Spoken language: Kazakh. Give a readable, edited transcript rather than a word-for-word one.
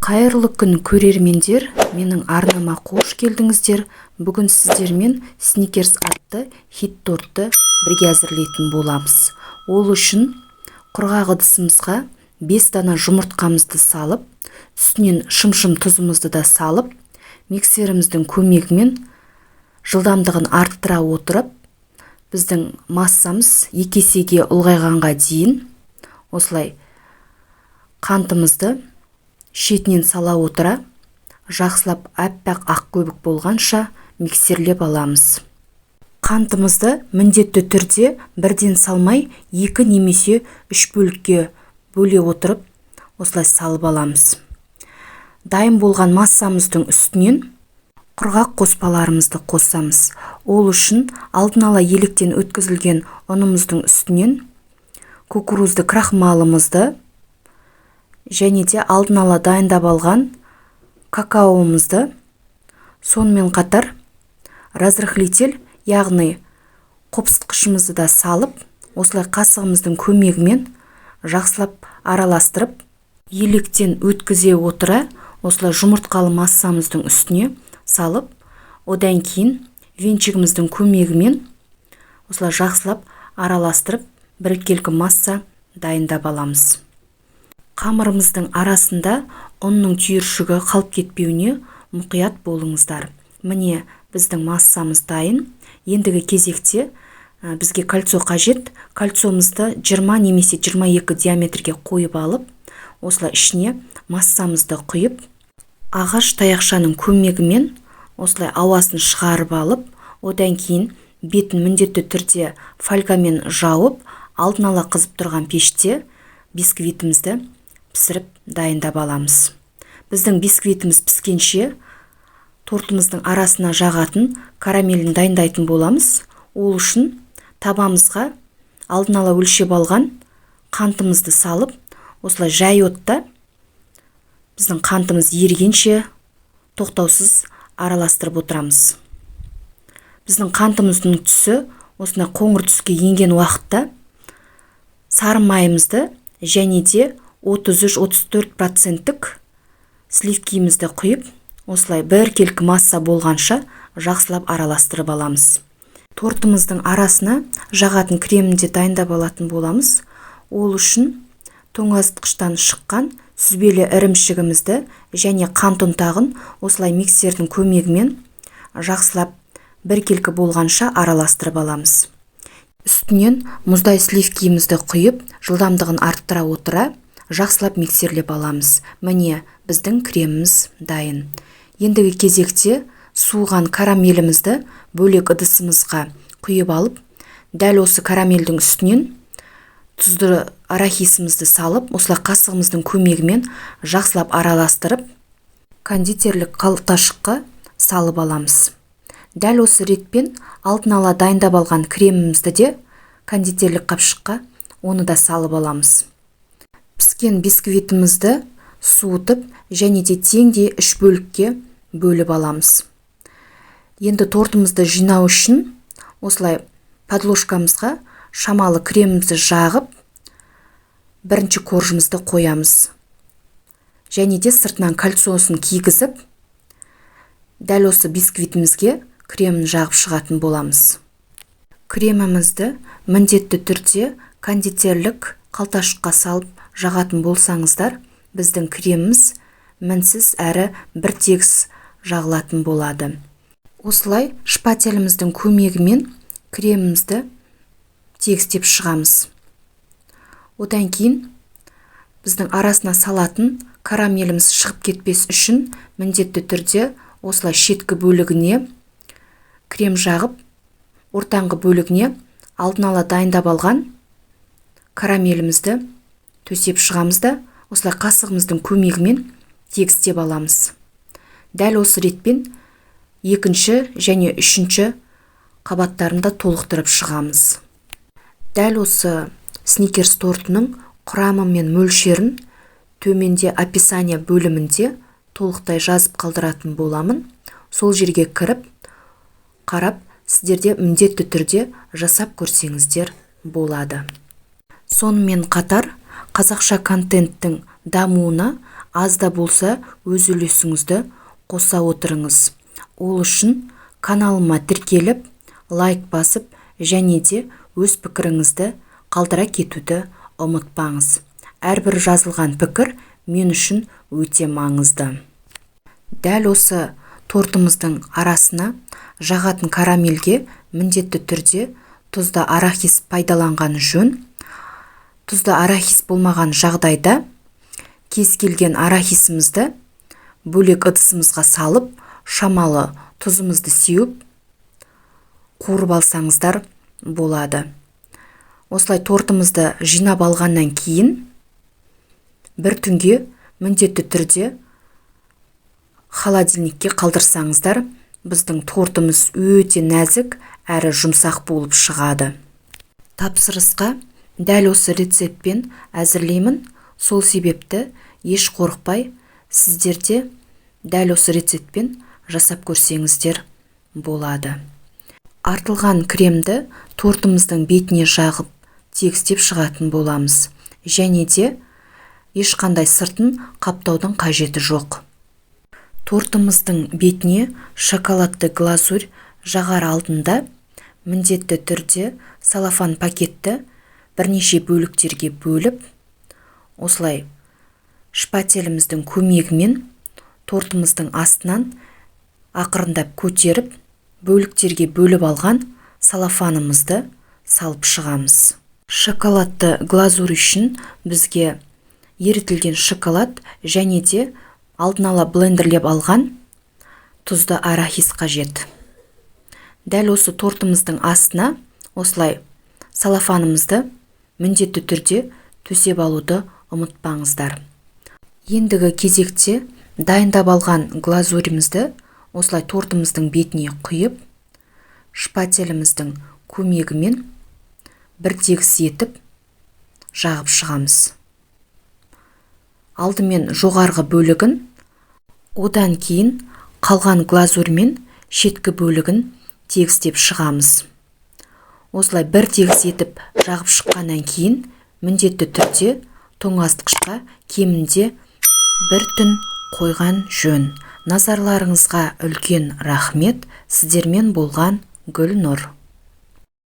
Қайырлы күн көрермендер, менің арнама қош келдіңіздер. Бүгін сіздермен сникерс атты хит тортты бірге әзірлейтін боламыз. Ол үшін құрғақ ыдысымызға 5 дана жұмыртқамызды салып, үстінен шым-шым тұзымызды да салып, миксеріміздің көмегімен жылдамдығын арттыра отырып, біздің массамыз 2 есеге ұлғайғанға дейін осылай қантымызды шетінен сала отыра, жақсылап аппақ ақ көбік болғанша миксерлеп аламыз. Қантымызды міндетті түрде бірден салмай 2 немесе 3 бөлікке бөле отырып, осылай салып аламыз. Дайын болған массамыздың үстінен құрғақ қоспаларымызды қосамыз. Ол үшін алдын ала електен өткізілген ұнымыздың үстінен кукурузды крахмалымызды және де алдын ала дайындап алған какаомызды, сонымен қатар разрыхлитель, яғни қопсытқышымызды да салып, осылай қасығымыздың көмегімен жақсылап араластырып, електен өткізе отыра, осылай жұмыртқалы массамыздың үстіне салып, одан кейін венчигіміздің көмегімен осылай жақсылап араластырып, біркелкі масса дайындап аламыз. Қамырымыздың арасында ұнның түйіршігі қалып кетпеуіне мұқият болыңыздар. Міне, біздің массамыз дайын. Ендігі кезекте бізге кольцо қажет. Кольцомызды 20 немесе 22 диаметрге қойып алып, осылай ішіне массамызды құйып, ағаш таяқшаның көмегімен осылай ауасын шығарып алып, одан кейін бетін міндетті түрде фольгамен жауып, алдын ала қызып тұрған пеште бисквитімізді пісіріп дайындап аламыз. Біздің бисквитіміз піскенше тортымыздың арасына жағатын карамелін дайындайтын боламыз. Ол үшін табамызға алдын ала өлшеп алған қантымызды салып, осылай жай отта біздің қантымыз ерігенше тоқтаусыз араластырып отырамыз. Біздің қантымыздың түсі осындай қоңыр түске енген уақытта сары майымызды және де 33-34% сливкимізді құйып, осылай біркелкі масса болғанша жақсылап араластырып аламыз. Тортымыздың арасына жағатын кремінде дайындап алатын боламыз. Ол үшін тоңазытқыштан шыққан сүзбелі ірімшігімізді және қант ұнтағын осылай миксердің көмегімен жақсылап біркелкі болғанша араластырып аламыз. Үстінен мұздай сливкимізді құйып, жылдамдығын арттыра отыра, жақсылап миксерлеп аламыз. Міне, біздің креміміз дайын. Ендігі кезекте суыған карамелімізді бөлек ыдысымызға құйып алып, дәл осы карамельдің үстінен тұзды арахисімізді салып, осылай қасығымыздың көмегімен жақсылап араластырып, кондитерлік қалташыққа салып аламыз. Дәл осы ретпен алдын ала дайындап алған кремімізді де кондитерлік қапшыққа оны да салып аламыз. Піскен бисквитімізді суытып және де теңде 3 бөлікке бөліп аламыз. Енді тортымызды жинау үшін осылай подложкамызға шамалы кремімізді жағып, бірінші коржымызды қоямыз. Және де сыртынан кольцосын кигізіп, дәл осы бисквитімізге кремін жағып шығатын боламыз. Кремімізді міндетті түрде кондитерлік қалташыққа салып жағатын болсаңыздар, біздің креміміз мінсіз әрі бір тегіс жағылатын болады. Осылай шпателіміздің көмегімен кремімізді тегістеп шығамыз. Одан кейін біздің арасына салатын карамеліміз шығып кетпес үшін міндетті түрде осылай шеткі бөлігіне крем жағып, ортаңғы бөлігіне алдын ала дайындап алған карамелімізді төсеп шығамыз да, осылай қасығымыздың көмегімен тегістеп аламыз. Дәл осы ретпен екінші және үшінші қабаттарында толықтырып шығамыз. Дәл осы сникерс тортының құрамы мен мөлшерін төменде описание бөлімінде толықтай жазып қалдыратын боламын. Сол жерге кіріп, қарап, сіздерде міндетті түрде жасап көрсеңіздер болады. Сонымен қатар, қазақша контенттің дамуына аз да болса өз үлесіңізді қоса отырыңыз. Ол үшін каналыма тіркеліп, лайк басып, және де өз пікіріңізді қалдыра кетуді ұмытпаңыз. Әрбір жазылған пікір мен үшін өте маңызды. Дәл осы тортымыздың арасына жағатын карамельге міндетті түрде тұзды арахис пайдаланған жөн. Тұзды арахис болмаған жағдайда кез келген арахисімізді бөлек ыдысымызға салып, шамалы тұзымызды сеуіп, қуырып алсаңыздар болады. Осылай тортымызды жинап алғаннан кейін бір түнге міндетті түрде холодильникке қалдырсаңыздар, біздің тортымыз өте нәзік әрі жұмсақ болып шығады. Тапсырысқа дәл осы рецептпен әзірлеймін. Сол себепті еш қорықпай, сіздерде дәл осы рецептпен жасап көрсеңіздер болады. Артылған кремді тортымыздың бетіне жағып тегістеп шығатын боламыз. Және де ешқандай сыртын қаптаудың қажеті жоқ. Тортымыздың бетіне шоколадты глазурь жағар алдында міндетті түрде салафан пакетті бірнеше бөліктерге бөліп, осылай шпателіміздің көмегімен тортымыздың астынан ақырындап көтеріп, бөліктерге бөліп алған салафанымызды салып шығамыз. Шоколадты глазурь үшін бізге ерітілген шоколад және де алдын ала блендерлеп алған тұзды арахис қажет. Дәл осы тортымыздың астына осылай салафанымызды міндетті түрде төсеп алуды ұмытпаңыздар. Ендігі кезекте дайындап алған глазурімізді осылай тортымыздың бетіне құйып, шпателіміздің көмегімен бір тегіс етіп жағып шығамыз. Алдымен жоғарғы бөлігін, одан кейін қалған глазурмен шеткі бөлігін тегістеп шығамыз. Осылай бір тегіс етіп жағып шыққаннан кейін міндетті түрде тоңазытқышқа кемінде бір түн қойған жөн. Назарларыңызға үлкен рахмет. Сіздермен болған Гүлнұр.